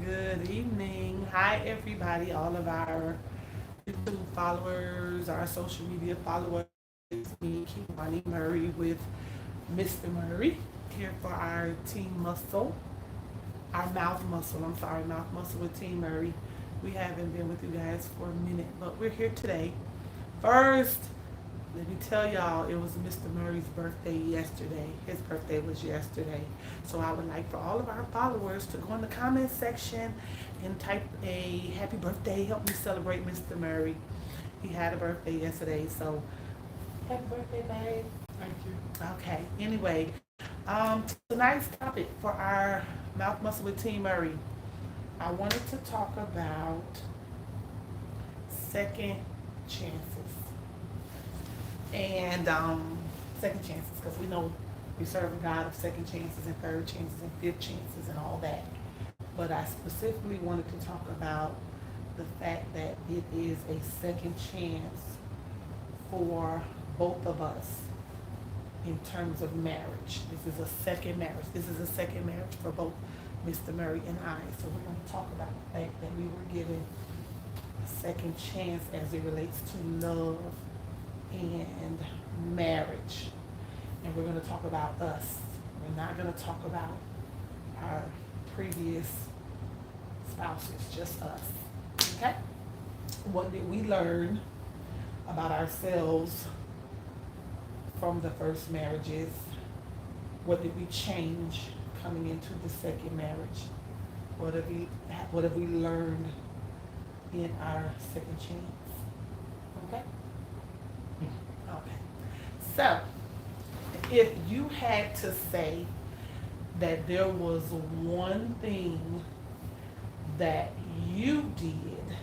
Good evening. Hi, everybody, all of our YouTube followers, our social media followers. It's me, Kimani Murray, with Mr. Murray, here for our Team Muscle, our mouth muscle. I'm sorry, mouth muscle with Team Murray. We haven't been with you guys for a minute, but we're here today. First, let me tell y'all, it was Mr. Murray's birthday yesterday. His birthday was yesterday. So I would like for all of our followers to go in the comment section and type a happy birthday. Help me celebrate Mr. Murray. He had a birthday yesterday, so happy birthday, babe. Thank you. Okay, anyway, tonight's topic for our Mouth Muscle with Team Murray, I wanted to talk about second chances. And second chances, because we know we serve a God of second chances and third chances and fifth chances and all that. But I specifically wanted to talk about the fact that it is a second chance for both of us in terms of marriage. This is a second marriage. This is a second marriage for both Mr. Murray and I. So we're going to talk about the fact that we were given a second chance as it relates to love and marriage. And we're going to talk about us. We're not going to talk about our previous spouses, just us. Okay? What did we learn about ourselves from the first marriages? What did we change coming into the second marriage? What have we learned in our second chance? Okay? Okay. So, if you had to say that there was one thing that you did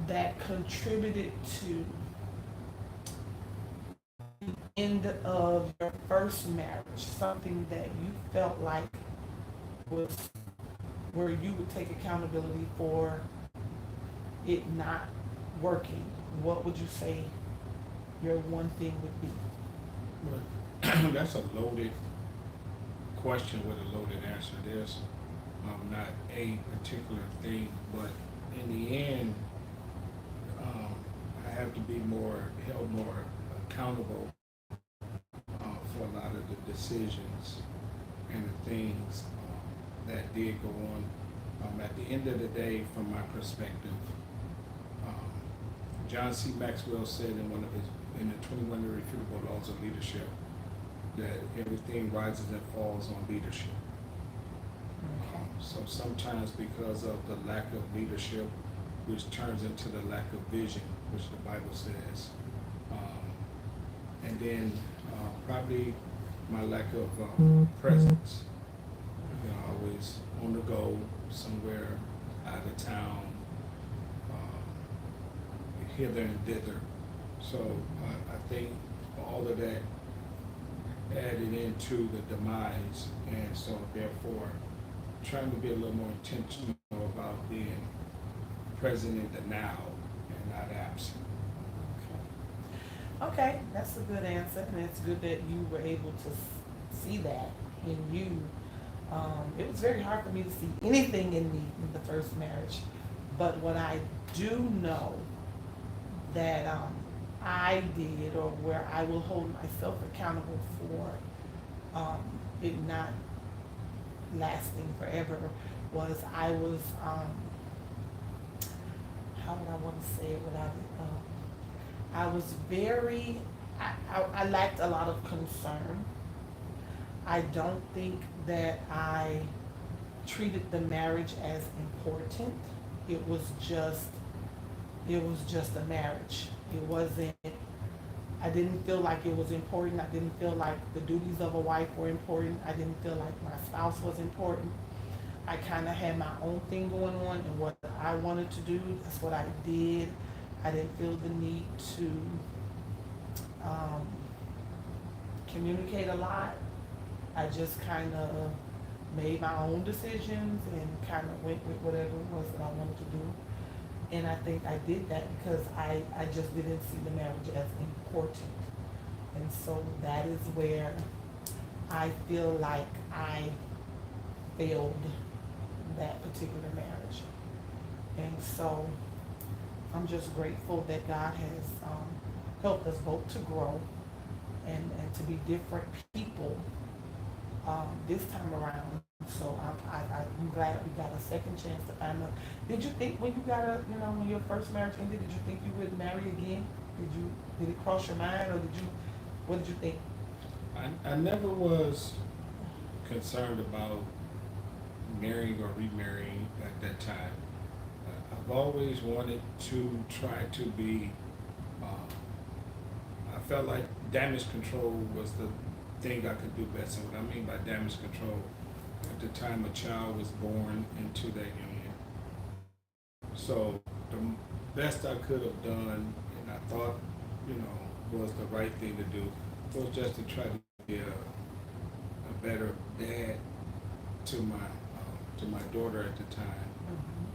that contributed to the end of your first marriage, something that you felt like was where you would take accountability for it not working, what would you say your one thing would be? Well, that's a loaded question with a loaded answer. There's not a particular thing, but in the end, I have to be held more accountable for a lot of the decisions and the things that did go on. At the end of the day, from my perspective, John C. Maxwell said in the 21 Irrefutable Laws of Leadership that everything rises and falls on leadership. So sometimes because of the lack of leadership, which turns into the lack of vision, which the Bible says, and then probably my lack of presence. Always on the go, somewhere out of town, hither and thither. So I think all of that added into the demise, and so therefore trying to be a little more intentional about being present in the now and not absent. Okay, that's a good answer, and it's good that you were able to see that in you. It was very hard for me to see anything in me in the first marriage, but what I do know that I did, or where I will hold myself accountable for it not lasting forever, was I was, how would I want to say it without it? I was very, I lacked a lot of concern. I don't think that I treated the marriage as important. It was just, it was just a marriage. It wasn't, I didn't feel like it was important. I didn't feel like the duties of a wife were important. I didn't feel like my spouse was important. I kind of had my own thing going on, and what I wanted to do, that's what I did. I didn't feel the need to communicate a lot. I just kind of made my own decisions and kind of went with whatever it was that I wanted to do. And I think I did that because I just didn't see the marriage as important. And so that is where I feel like I failed that particular marriage. And so I'm just grateful that God has helped us both to grow and to be different people this time around. So I'm glad we got a second chance to find out. Did you think when you got when your first marriage ended, did you think you would marry again? Did it cross your mind, or what did you think? I never was concerned about marrying or remarrying at that time. I've always wanted to try to be, I felt like damage control was the thing I could do best. And what I mean by damage control, at the time a child was born into that union. So the best I could have done, and I thought, was the right thing to do, was just to try to be a better dad to my daughter at the time,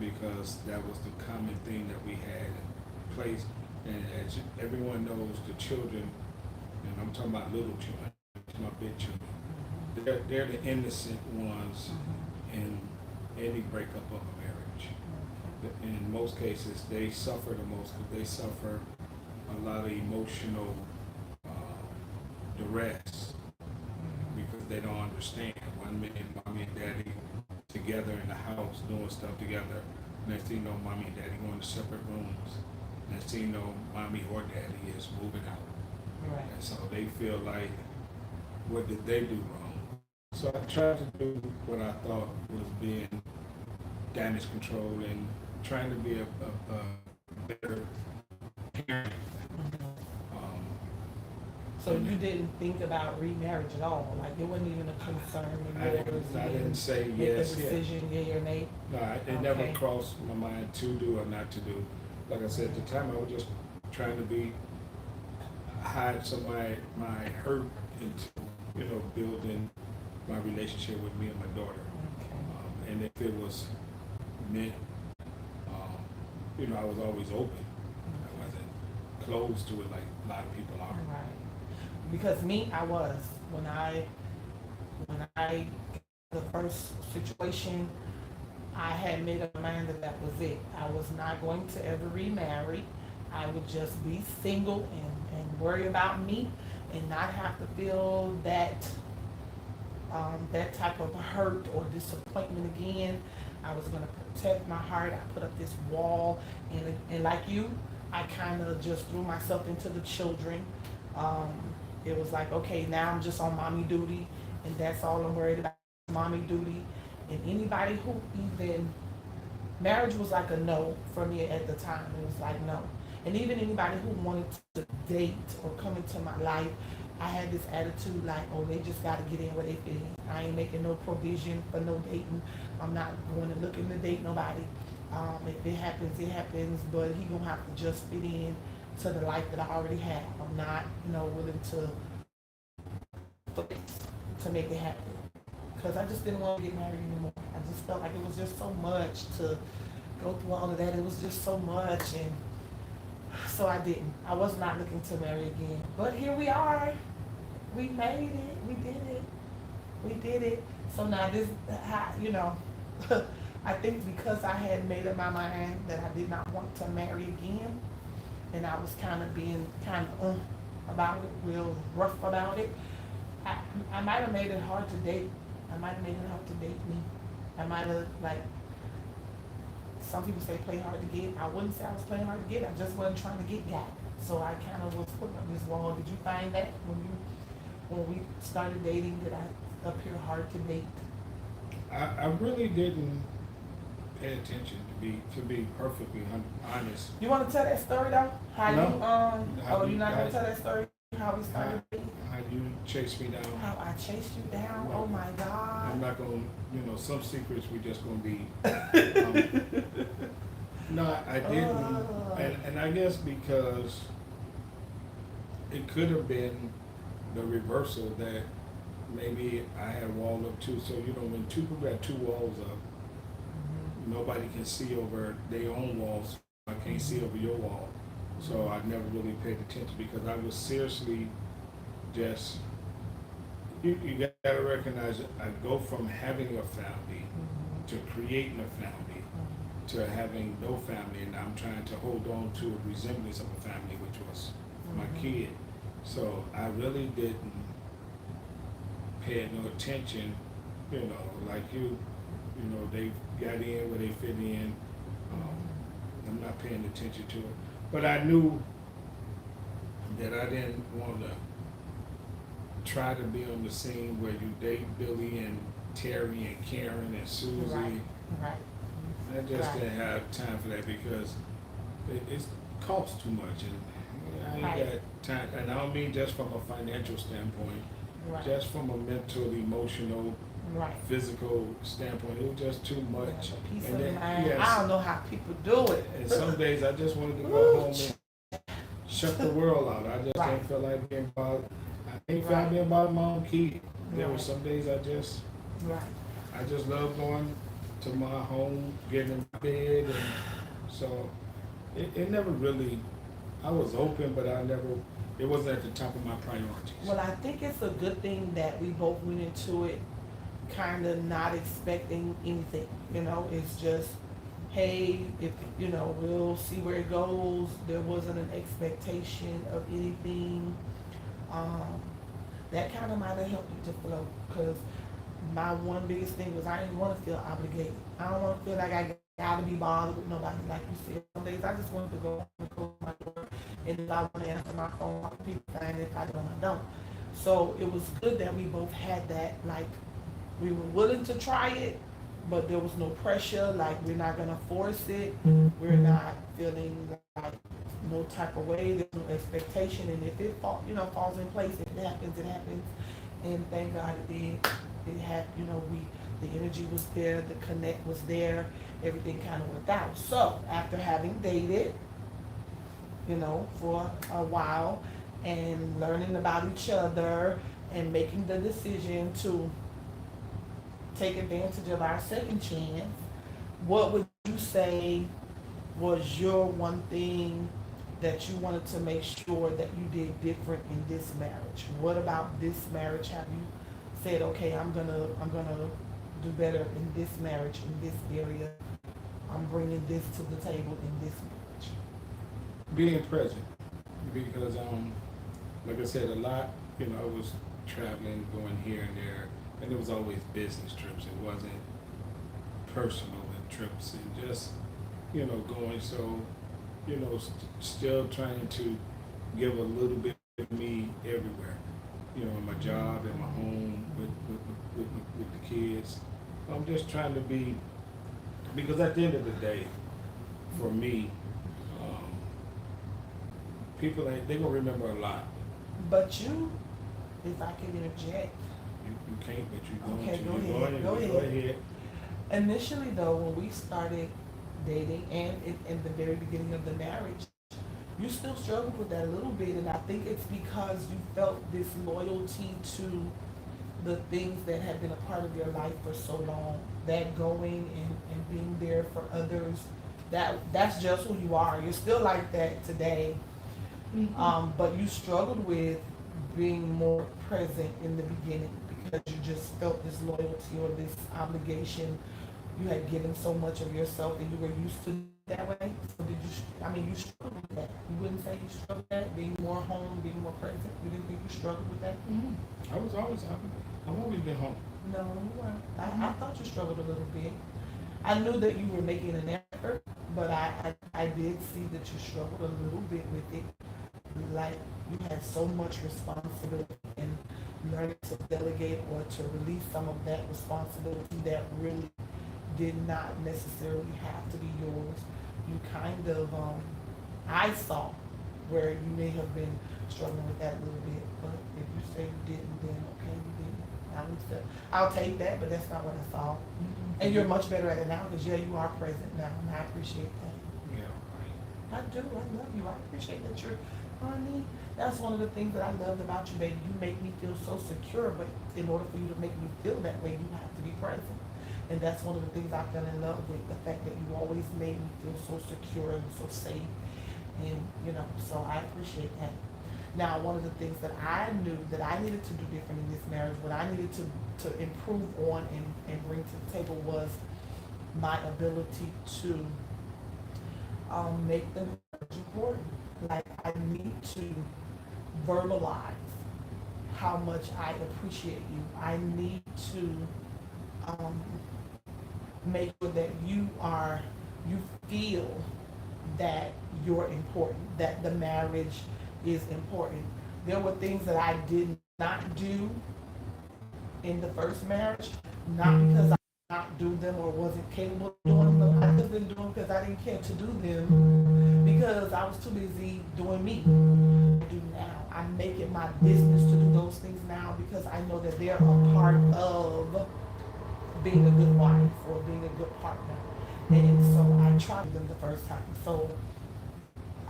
because that was the common thing that we had in place. And as everyone knows, the children, and I'm talking about little children, not big children, they're the innocent ones in any breakup of a marriage. In most cases, they suffer the most because they suffer a lot of emotional duress because they don't understand. One minute, mommy and daddy together in the house doing stuff together. Next thing you know, mommy and daddy going to separate rooms. Next thing you know, mommy or daddy is moving out. Right. And so they feel like, what did they do wrong? So I tried to do what I thought was being damage control and trying to be a better parent. So you didn't think about remarriage at all? Like it wasn't even a concern in yours? I didn't say make yes. a decision, yea or nay? No, it never crossed my mind to do or not to do. Like I said, at the time I was just trying to hide some of my hurt into, building my relationship with me and my daughter. Okay. And if it was meant, I was always open. I wasn't closed to it like a lot of people are. Right. Because I was. When I the first situation, I had made up my mind that was it. I was not going to ever remarry. I would just be single and worry about me and not have to feel that type of hurt or disappointment again. I was going to protect my heart. I put up this wall, and like you, I kind of just threw myself into the children. It was like, okay, now I'm just on mommy duty, and that's all I'm worried about, mommy duty. And anybody who marriage was like a no for me at the time. It was like no. And even anybody who wanted to date or come into my life, I had this attitude like, oh, they just got to get in where they fit in. I ain't making no provision for no dating. I'm not going to look in to date nobody. If it happens, it happens, but he gonna have to just fit in to the life that I already have. I'm not, willing to make it happen, because I just didn't want to get married anymore. I just felt like it was just so much to go through all of that. It was just so much, and so I didn't. I was not looking to marry again. But here we are. We made it. We did it. We did it. So now this, I think because I had made up my mind that I did not want to marry again, and I was kind of being about it, real rough about it, I might have made it hard to date. I might have made it hard to date me. I might have, some people say play hard to get. I wouldn't say I was playing hard to get. I just wasn't trying to get got. So I kind of was putting up this wall. Did you find that when we started dating, that I appear hard to date? I really didn't pay attention, to be perfectly honest. You want to tell that story though? You're not gonna tell that story? How we started dating? How you chased me down? How I chased you down? Oh my God! I'm not gonna, some secrets we just gonna be. No, I didn't, and I guess because it could have been the reversal, that maybe I had walled up too. So when two people got two walls up, nobody can see over their own walls. I can't see over your wall. So I never really paid attention, because I was seriously just, you gotta recognize it. I go from having a family to creating a family, to having no family, and I'm trying to hold on to a resemblance of a family, which was my kid. So I really didn't pay no attention, you know, like you know, they got in where they fit in. I'm not paying attention to it. But I knew that I didn't want to try to be on the scene where you date Billy and Terry and Karen and Susie. Right. I just Right. didn't have time for that because it costs too much, and I ain't Right. got time. And I don't mean just from a financial standpoint, Right. just from a mental, emotional, Right. physical standpoint. It was just too much. Peace And of then, mind. yes, I don't know how people do it. and some days I just wanted to go Ooh. home and shut the world out. I just Right. didn't feel like being bothered. I ain't feel Right. like being bothered my own kid. There were Right. some days I just love going to my home, getting in bed, and so it never really. I was open, but it wasn't at the top of my priorities. Well, I think it's a good thing that we both went into it kind of not expecting anything. You know, it's just, hey, if you know, we'll see where it goes. There wasn't an expectation of anything. That kind of might have helped you to flow, because my one biggest thing was I didn't want to feel obligated. I don't want to feel like I got to be bothered with nobody. Like you said, some days I just wanted to go and close my door, and if I want to answer my phone, people find it. If I don't, I don't. So it was good that we both had that. Like, we were willing to try it, but there was no pressure. Like, we're not gonna force it. We're not feeling like no type of way. There's no expectation, and if it falls in place, if it happens, it happens. And thank God it did. It had, the energy was there, the connect was there, everything kind of worked out. So after having dated, for a while and learning about each other and making the decision to take advantage of our second chance, what would you say was your one thing that you wanted to make sure that you did different in this marriage? What about this marriage have you said, okay, I'm gonna do better in this marriage, in this area. I'm bringing this to the table in this marriage. Being present, because like I said, a lot. I was traveling, going here and there, and it was always business trips. It wasn't personal trips, and just going. So still trying to give a little bit of me everywhere. In my job, in my home, with the kids. I'm just trying to be, because at the end of the day, for me, people they're gonna remember a lot. But you, if I could interject. You can't, but you're going Okay, to. go ahead. Initially, though, when we started dating and in the very beginning of the marriage, you still struggled with that a little bit, and I think it's because you felt this loyalty to the things that had been a part of your life for so long, that going and being there for others, that's just who you are. You're still like that today, but you struggled with being more present in the beginning because you just felt this loyalty or this obligation. You had given so much of yourself and you were used to that way. So you struggled with that. You wouldn't say you struggled with that, being more home, being more present. You didn't think you struggled with that? I was always happy. I've always been home. No, you weren't. I thought you struggled a little bit. I knew that you were making an effort, but I did see that you struggled a little bit with it. Like you had so much responsibility, and learning to delegate or to release some of that responsibility that really did not necessarily have to be yours. You kind of, I saw where you may have been struggling with that a little bit, but if you say you didn't, then okay, you didn't. I'll take that, but that's not what I saw. And you're much better at it now because you are present now, and I appreciate that. Yeah, right. I do. I love you. I appreciate that you're, honey. That's one of the things that I loved about you, baby. You make me feel so secure, but in order for you to make me feel that way, you have to be present. And that's one of the things I fell in love with, the fact that you always made me feel so secure and so safe. And, so I appreciate that. Now, one of the things that I knew that I needed to do different in this marriage, what I needed to improve on and bring to the table was my ability to make them important. Like I need to verbalize how much I appreciate you. I need to um, make sure that you feel that you're important, that the marriage is important. There were things that I did not do in the first marriage, not because I did not do them or wasn't capable of doing them, but I just didn't do them because I didn't care to do them because I was too busy doing me. I do now. I make it my business to do those things now because I know that they're a part of being a good wife or being a good partner. And so I tried them the first time. So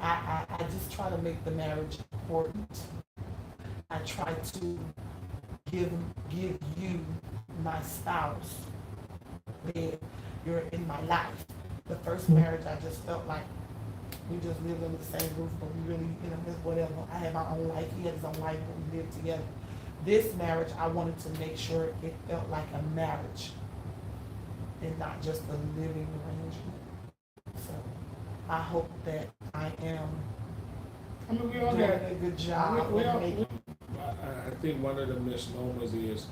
I just try to make the marriage important. I try to give you, my spouse, that you're in my life. The first marriage, I just felt like we just lived under the same roof, but we really, just whatever. I had my own life, he had his own life, but we lived together. This marriage, I wanted to make sure it felt like a marriage and not just a living arrangement. So I hope that I am I mean, we all doing got, a good job we all, of making. I think one of the misnomers is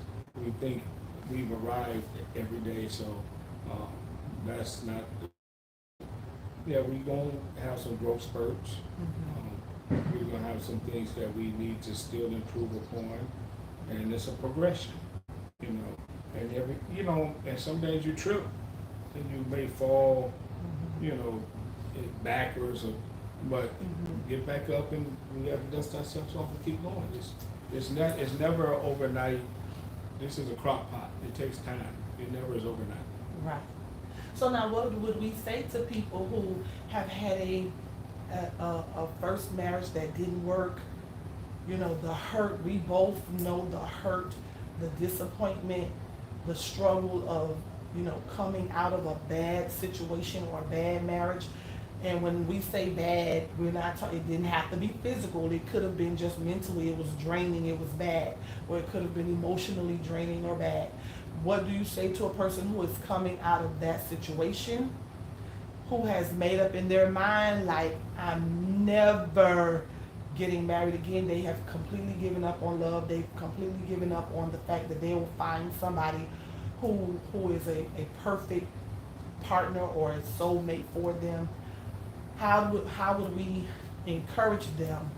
we think we've arrived every day, so that's not. Yeah, we're gonna have some growth spurts. We're gonna have some things that we need to still improve upon, and it's a progression, And and some days you trip, and you may fall, backwards, but get back up, and we have to dust ourselves off and keep going. It's never overnight. This is a crock pot. It takes time. It never is overnight. Right. So now, what would we say to people who have had a first marriage that didn't work? The hurt. We both know the hurt, the disappointment, the struggle of coming out of a bad situation or a bad marriage. And when we say bad, we're not talking, it didn't have to be physical. It could have been just mentally, it was draining, it was bad. Or it could have been emotionally draining or bad. What do you say to a person who is coming out of that situation, who has made up in their mind, like, I'm never getting married again? They have completely given up on love. They've completely given up on the fact that they will find somebody who is a perfect partner or a soulmate for them. How would we encourage them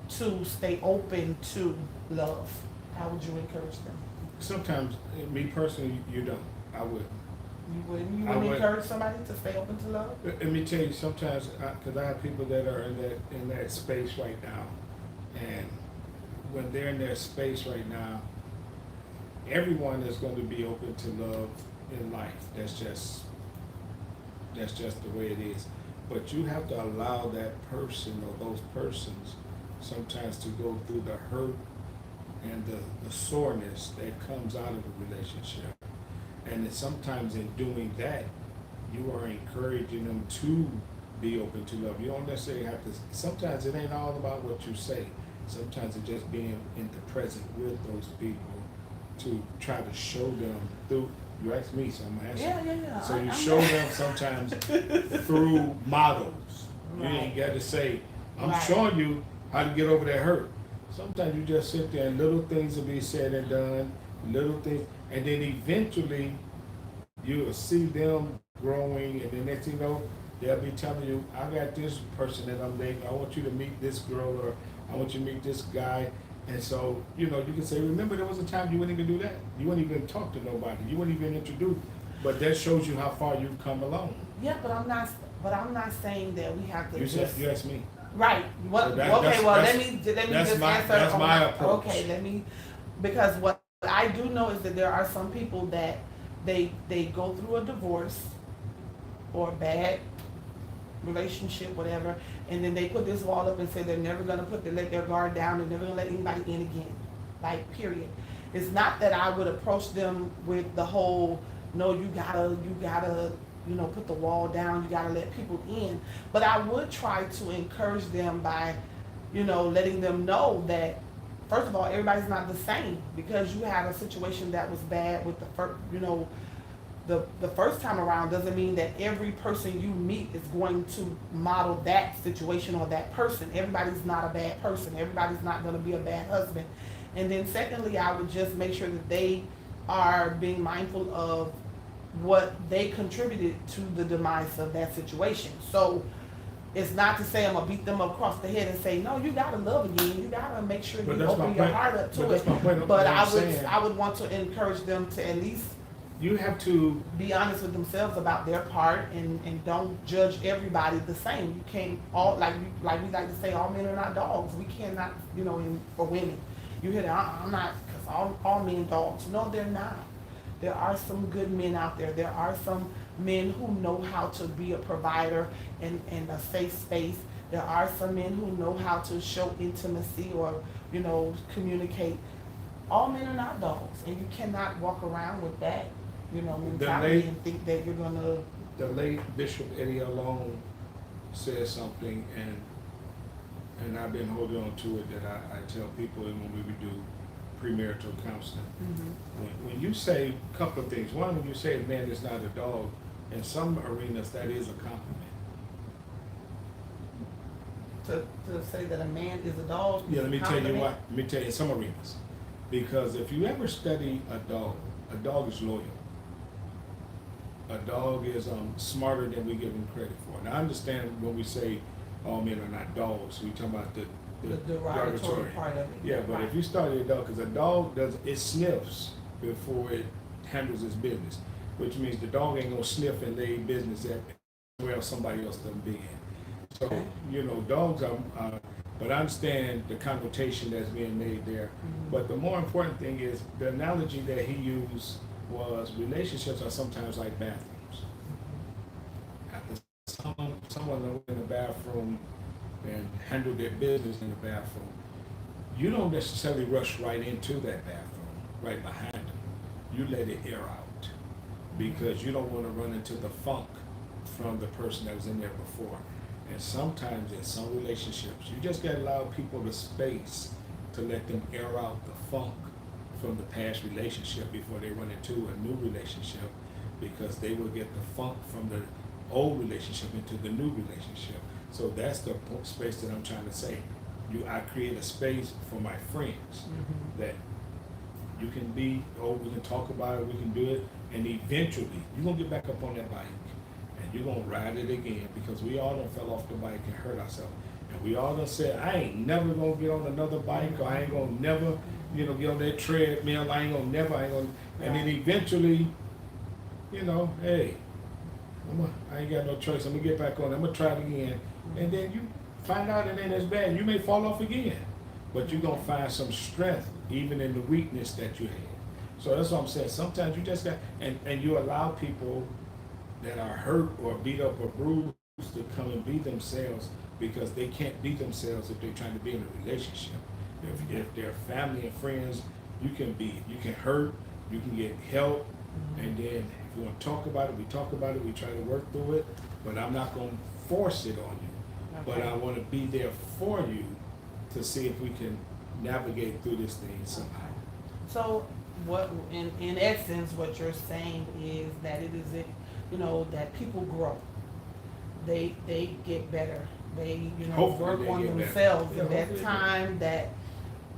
to stay open to love? How would you encourage them? Sometimes, me personally, you don't. I wouldn't. You wouldn't encourage somebody to stay open to love? Let me tell you, sometimes, because I have people that are in that space right now, and when they're in their space right now, everyone is going to be open to love in life. That's just the way it is. But you have to allow that person or those persons sometimes to go through the hurt and the soreness that comes out of a relationship. And sometimes in doing that, you are encouraging them to be open to love. You don't necessarily have to, sometimes it ain't all about what you say. Sometimes it's just being in the present with those people to try to show them through. You ask me, so I'm gonna ask you. Yeah. So you show them sometimes through models. You ain't got to say, I'm showing you how to get over that hurt. Sometimes you just sit there and little things will be said and done, little things, and then eventually you'll see them growing, and then next thing you know, they'll be telling you, I got this person that I'm dating, I want you to meet this girl, or I want you to meet this guy. And so, you can say, remember there was a time you wouldn't even do that. You wouldn't even talk to nobody. You wouldn't even introduce. But that shows you how far you've come along. Yeah, but I'm not saying that we have to. You asked me. Right. What? So let me just answer. That's my approach. Okay, because what I do know is that there are some people that they go through a divorce or a bad relationship, whatever, and then they put this wall up and say they're never gonna let their guard down, they're never gonna let anybody in again. Like, period. It's not that I would approach them with the whole, no, you gotta, put the wall down, you gotta let people in. But I would try to encourage them by, letting them know that, first of all, everybody's not the same. Because you had a situation that was bad with the first, the first time around doesn't mean that every person you meet is going to model that situation or that person. Everybody's not a bad person. Everybody's not going to be a bad husband. And then secondly, I would just make sure that they are being mindful of what they contributed to the demise of that situation. So it's not to say I'm gonna beat them across the head and say, no, you gotta love again. You gotta make sure But you that's my open your point. heart up to But that's it. my point. But I'm I would, saying- I would want to encourage them to at least You have to, be honest with themselves about their part and don't judge everybody the same. You can't all, like we like to say, all men are not dogs. We cannot, for women. You hear that, I'm not, because all men dogs. No, they're not. There are some good men out there. There are some men who know how to be a provider and a safe space. There are some men who know how to show intimacy or, communicate. All men are not dogs, and you cannot walk around with that, mentality and think that you're gonna. the late Bishop Eddie Alone said something, and I've been holding on to it, that I tell people when we would do premarital counseling. When you say a couple of things, one, when you say a man is not a dog, in some arenas that is a compliment. To say that a man is a dog. Yeah, let me tell you compliment. what. Let me tell you, in some arenas, because if you ever study a dog is loyal. A dog is smarter than we give him credit for. Now I understand when we say all men are not dogs, we talk about the derogatory part of it. Yeah, but Right. if you study a dog, because a dog it sniffs before it handles its business, which means the dog ain't gonna sniff and lay business at where somebody else done been. So, dogs are, but I understand the connotation that's being made there. But the more important thing is, the analogy that he used was relationships are sometimes like bathrooms. After someone went in the bathroom and handled their business in the bathroom, you don't necessarily rush right into that bathroom, right behind them. You let it air out, because you don't want to run into the funk from the person that was in there before. And sometimes in some relationships, you just gotta allow people the space to let them air out the funk from the past relationship before they run into a new relationship, because they will get the funk from the old relationship into the new relationship. So that's the space that I'm trying to say. I create a space for my friends that you can be, we can talk about it, we can do it, and eventually you're gonna get back up on that bike and you're gonna ride it again, because we all done fell off the bike and hurt ourselves. And we all done said, I ain't never gonna get on another bike, or I ain't gonna never, get on that treadmill, I ain't gonna, and then eventually, hey, I ain't got no choice, I'm gonna get back on it, I'm gonna try it again. And then you find out it ain't as bad, you may fall off again, but you're gonna find some strength even in the weakness that you had. So that's what I'm saying, sometimes you just got, and you allow people that are hurt or beat up or bruised to come and be themselves, because they can't be themselves if they're trying to be in a relationship. If they're family and friends, you can hurt, you can get help, and then if you want to talk about it, we talk about it, we try to work through it, but I'm not going to force it on you. Okay. But I want to be there for you to see if we can navigate through this thing somehow. So what, in essence, what you're saying is that it is, that people grow. They get better. They, Hopefully work they on get better. themselves. Yeah, And that hopefully they time, that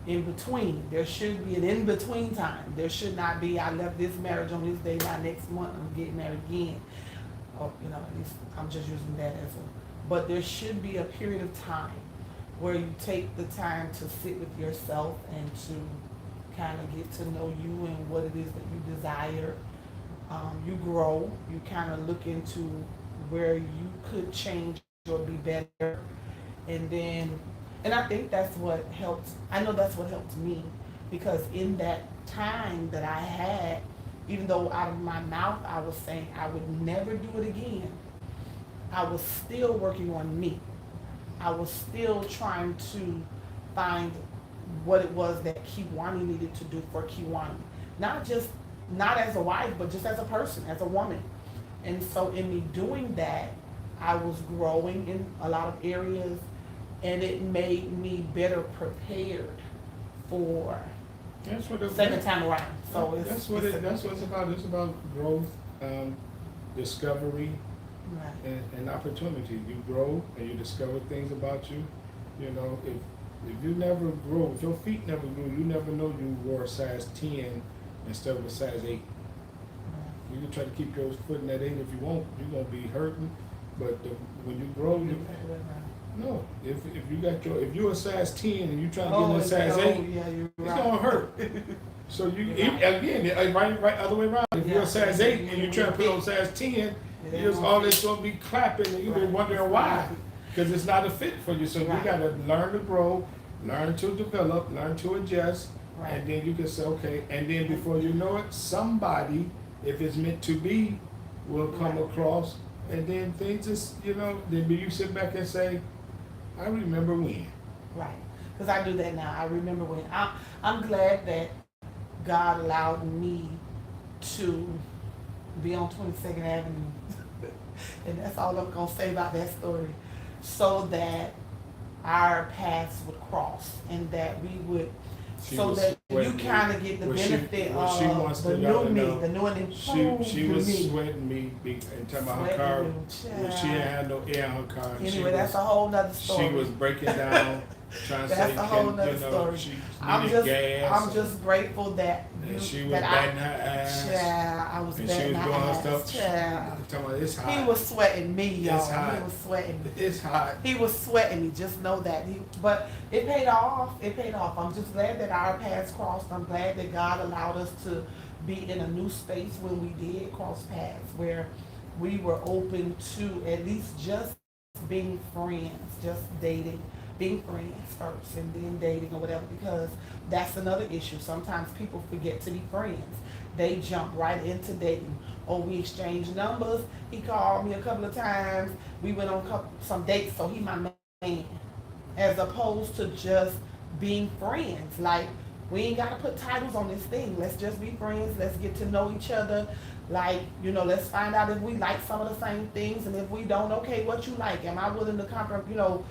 in between, there should be an in between time. There should not be, I left this marriage on this day, by next month I'm getting married again. Or, at least I'm just using that as but there should be a period of time where you take the time to sit with yourself and to kind of get to know you and what it is that you desire. You grow, you kind of look into where you could change or be better. And I think that's what helped, I know that's what helped me, because in that time that I had, even though out of my mouth I was saying I would never do it again, I was still working on me. I was still trying to find what it was that Kiwani needed to do for Kiwani. Not as a wife, but just as a person, as a woman. And so in me doing that, I was growing in a lot of areas, and it made me better prepared for That's what second time around. So that's what it's about. It's about growth. discovery Right. and opportunity. You grow and you discover things about you. You know, if you never grow, if your feet never grew, you never know you wore a size 10 instead of a size 8. Right. You can try to keep your foot in that 8 if you want. You're gonna be hurting, but when you grow, you no. If you're a size 10 and you try to get in a size 8, yeah, you're it's right. gonna hurt. So you You're right. again, right other way around. If you're a size 8 and you try to put on size 10, you're always gonna be clapping and you've been wondering why. Because it's not a fit for you. So you Right. gotta learn to grow, learn to develop, learn to adjust, Right. and then you can say, okay, and then before you know it, somebody, if it's meant to be, will come Right. across, and then things just, then you sit back and say, I remember when. Right, because I do that now. I remember when I'm glad that God allowed me to be on 22nd Avenue, and that's all I'm gonna say about that story, so that our paths would cross and that we would, She so was that you sweating me. kind of get the Well, she- benefit well, she wants of the to y'all new to me, know, the new and improved She was me. sweating me and talking about her Sweating car. you, Well, she child. had no air in her car. and Anyway, that's a whole nother story. She was breaking down, trying to That's say, a whole nother story. she I'm needed just, gas. I'm just grateful that and she was that batting her ass. Child, I was And she batting was my doing her ass. stuff. Child. Talking about it's hot. He was sweating me, y'all. It's hot. He was sweating me. It's hot. He was sweating me. Just know that. But it paid off. It paid off. I'm just glad that our paths crossed. I'm glad that God allowed us to be in a new space when we did cross paths, where we were open to at least just being friends, just dating, being friends first and then dating or whatever, because that's another issue. Sometimes people forget to be friends. They jump right into dating. Or we exchanged numbers. He called me a couple of times. We went on some dates, so he my man. As opposed to just being friends. Like, we ain't got to put titles on this thing. Let's just be friends. Let's get to know each other. Like, let's find out if we like some of the same things. And if we don't, okay, what you like? Am I willing to compromise?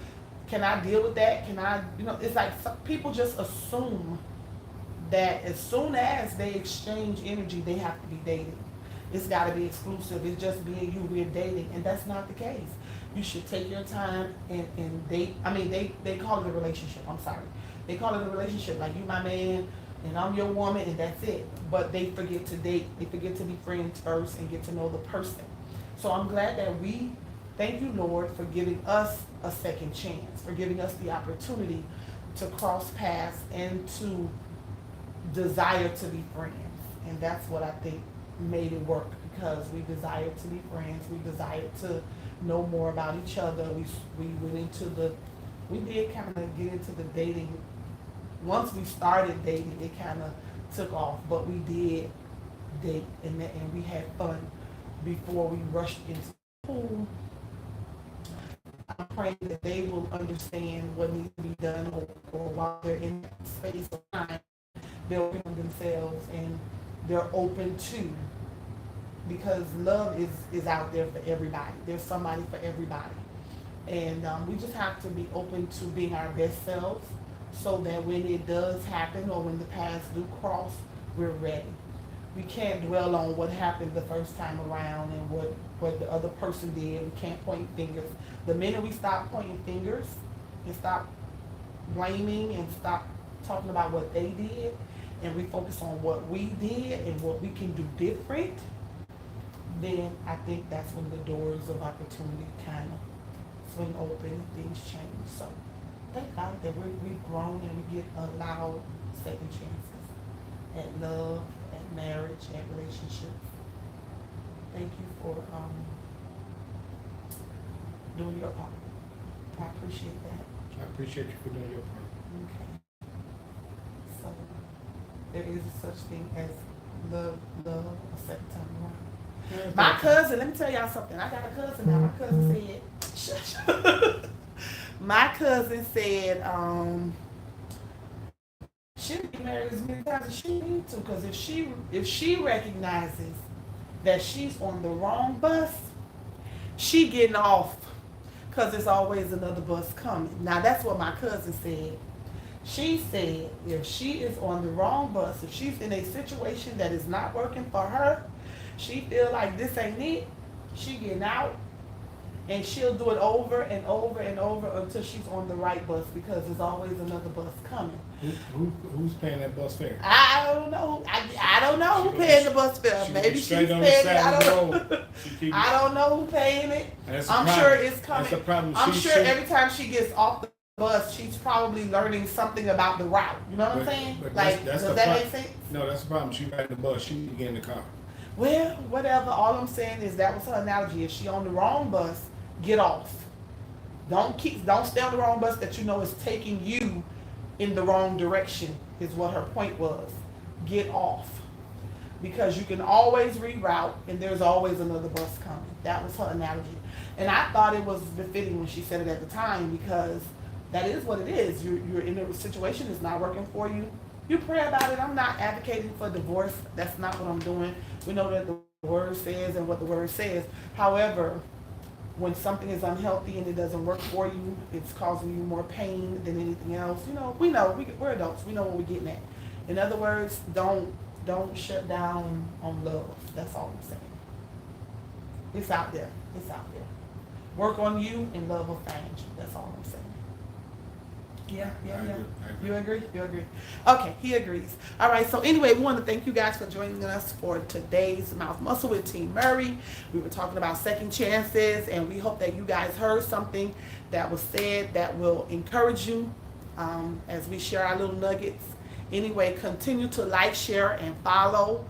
Can I deal with that? Can I, it's like people just assume that as soon as they exchange energy, they have to be dating. It's got to be exclusive. It's just being you, we're dating. And that's not the case. You should take your time and date. I mean, they call it a relationship. I'm sorry. They call it a relationship. Like, you my man and I'm your woman and that's it. But they forget to date. They forget to be friends first and get to know the person. So I'm glad that thank you, Lord, for giving us a second chance, for giving us the opportunity to cross paths and to desire to be friends. And that's what I think made it work, because we desired to be friends. We desired to know more about each other. We went into we did kind of get into the dating. Once we started dating, it kind of took off, but we did date and we had fun before we rushed into the pool. I'm praying that they will understand what needs to be done, or while they're in that space of time, they're open on themselves and they're open to, because love is out there for everybody. There's somebody for everybody. And we just have to be open to being our best selves, so that when it does happen or when the paths do cross, we're ready. We can't dwell on what happened the first time around and what the other person did. We can't point fingers. The minute we stop pointing fingers and stop blaming and stop talking about what they did, and we focus on what we did and what we can do different, then I think that's when the doors of opportunity kind of swing open and things change. So thank God that we've grown and we get allowed second chances at love, at marriage, at relationships. Thank you for doing your part. I appreciate that. I appreciate you for doing your part. Okay. So there is such thing as love a second time around. Yeah, My thank you. cousin, let me tell y'all something. I got a cousin now. My cousin said, my cousin said, she'll be married as many times as she needs to, because if she recognizes that she's on the wrong bus, she getting off, because there's always another bus coming. Now that's what my cousin said. She said if she is on the wrong bus, if she's in a situation that is not working for her, she feel like this ain't it, she getting out, and she'll do it over and over and over until she's on the right bus, because there's always another bus coming. Who's paying that bus fare? I don't know. I don't know who paying the bus fare. She Maybe be she's straight paying on the it. side I of the don't know. road. She keep- I don't know who paying it. That's the I'm problem. sure it's coming. That's the problem. I'm She sure should- every time she gets off the bus, she's probably learning something about the route. You know what I'm saying? but Like, that's does the that pro- make sense? No, that's the problem. She riding the bus. She need to get in the car. Well, whatever. All I'm saying is that was her analogy. If she on the wrong bus, get off. Don't stay on the wrong bus that you know is taking you in the wrong direction, is what her point was. Get off. Because you can always reroute, and there's always another bus coming. That was her analogy. And I thought it was befitting when she said it at the time, because that is what it is. You're in a situation that's not working for you. You pray about it. I'm not advocating for divorce. That's not what I'm doing. We know that the word says and what the word says. However, when something is unhealthy and it doesn't work for you, it's causing you more pain than anything else. You know, we're adults. We know what we're getting at. In other words, don't shut down on love. That's all I'm saying. It's out there. It's out there. Work on you and love will find you. That's all I'm saying. Yeah. I agree. You agree? You agree? Okay, he agrees. All right, so anyway, we want to thank you guys for joining us for today's Mouth Muscle with Team Murray. We were talking about second chances, and we hope that you guys heard something that was said that will encourage you as we share our little nuggets. Anyway, continue to like, share, and follow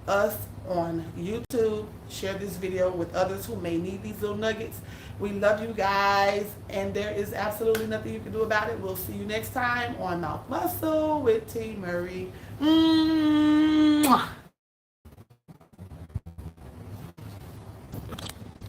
us on YouTube. Share this video with others who may need these little nuggets. We love you guys, and there is absolutely nothing you can do about it. We'll see you next time on Mouth Muscle with Team Murray.